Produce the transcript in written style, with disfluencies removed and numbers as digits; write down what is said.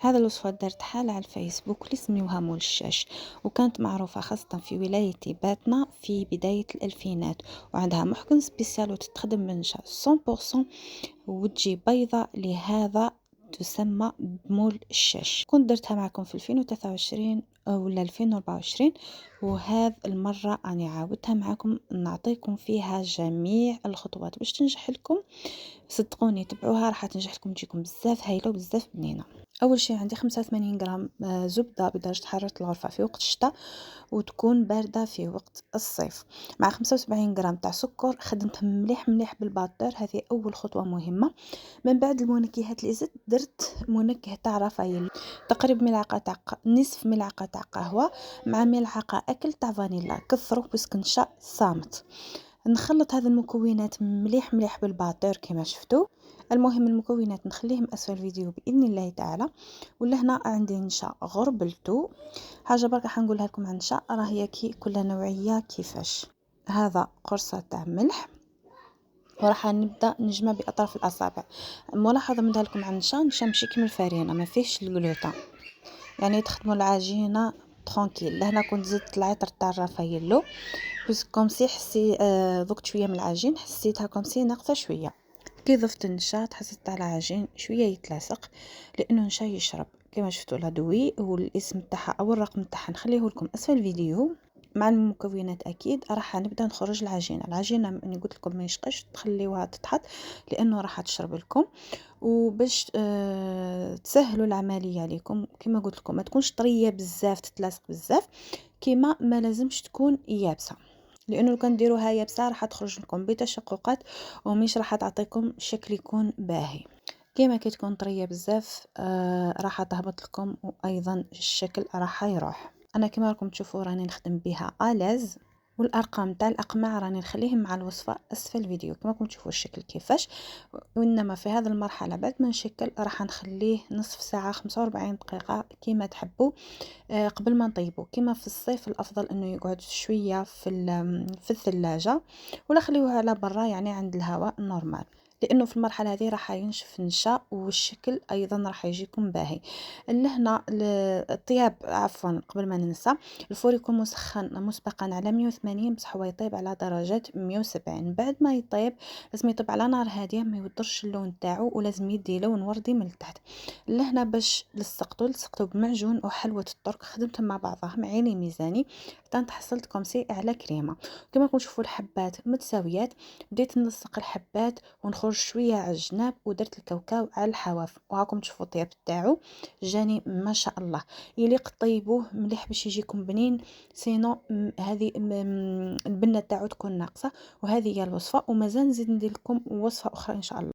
هذا الوصفة دارت حالة على الفيسبوك اللي سميوها مول الشاش، وكانت معروفة خاصة في ولاية باتنا في بداية الألفينات، وعندها محكم سبيسيال وتتخدم من نشا 100% وتجي بيضة. لهذا تسمى بمول الشاش. كنت درتها معكم في 2023 ولا 2024، وهذا المرة أنا عاودتها معكم نعطيكم فيها جميع الخطوات باش تنجح لكم. صدقوني تبعوها راح تنجح لكم، تجيكم بزاف هايله وبزاف بنينه. اول شيء عندي 85 غرام زبده بدرجه حراره الغرفه في وقت الشتاء، وتكون بارده في وقت الصيف، مع 75 غرام تاع سكر. خدمتهم مليح مليح بالباطور، هذه اول خطوه مهمه. من بعد المنكهات اللي زدت، درت منكه تاع رافايل، تقريبا ملعقه تاع نصف ملعقه تاع قهوه مع ملعقه اكل تاع فانيلا. كثروا باسكو نشا صامت. نخلط هذه المكونات مليح مليح بالباطور كما شفتوا. المهم المكونات نخليهم اسفل الفيديو باذن الله تعالى. ولا هنا عندي نشا غربلتو. حاجه برك راح نقولها لكم عن نشا، راهي كي كل نوعيه كيفاش. هذا قرصه تاع ملح، وراح نبدا نجمع باطراف الاصابع. ملاحظه ندير لكم عن نشا ماشي كيما الفرينه، ما فيهش الجلوطه، يعني تخدموا العجينه ترونكيل. لهنا كنت زدت العطر تاع الرافايلو بس كومسي حسي ذقت شويه من العجين، حسيتها كومسي ناقصه شويه. كي ضفت النشا حسيت على العجين شويه يتلاصق، لانه نشا يشرب كما شفتوا الادوي. والاسم تاعها او الرقم تاعها نخليه لكم اسفل الفيديو مع المكونات. اكيد راح نبدا نخرج العجينه اني قلت لكم ما يشقش تخليوها تتحط، لانه راح تشرب لكم. وباش تسهلوا العمليه عليكم كما قلت لكم ما تكونش طريه بزاف تتلاصق بزاف، كما ما لازمش تكون يابسه، لانه لو كان ديروها يابسه راح تخرج لكم بتشققات ومش راح تعطيكم شكل يكون باهي. كما كي تكون طريه بزاف راح تهبط لكم، وايضا الشكل راح يروح. انا كما راكم تشوفوا راني نخدم بها الاز، والارقام تاع الاقماع راني نخليهم مع الوصفه اسفل الفيديو كما راكم تشوفوا الشكل كيفاش. وانما في هذه المرحله بعد ما نشكل راح نخليه نصف ساعه 45 دقيقه كما تحبوا. قبل ما نطيبه كما في الصيف الافضل انه يقعد شويه في الثلاجه، ولا خليوه على برا يعني عند الهواء نورمال، لانه في المرحله هذه راح ينشف النشا والشكل ايضا راح يجيكم باهي. لهنا الطياب عفوا قبل ما ننسى، الفور يكون مسخن مسبقا على 180 بصح هو يطيب على درجه 170. بعد ما يطيب لازم يطيب على نار هاديه، ما يودرش اللون تاعو، ولازم يدي لون وردي من التحت. لهنا باش لصقتو بمعجون وحلوه الترك، خدمتهم مع بعضهم عيني ميزاني حتى تحصلت كومسي على كريمه. كما راكم تشوفوا الحبات متساويات، بديت نلصق الحبات ونخرج شويه على الجناب، ودرت الكاوكاو على الحواف، وهاكم تشوفوا الطياب تاعو جاني ما شاء الله. يليق طيبوه مليح باش يجيكم بنين، سينو هذه البنه تاعو تكون ناقصه. وهذه هي الوصفه، ومازال نزيد ندير لكم وصفه اخرى ان شاء الله.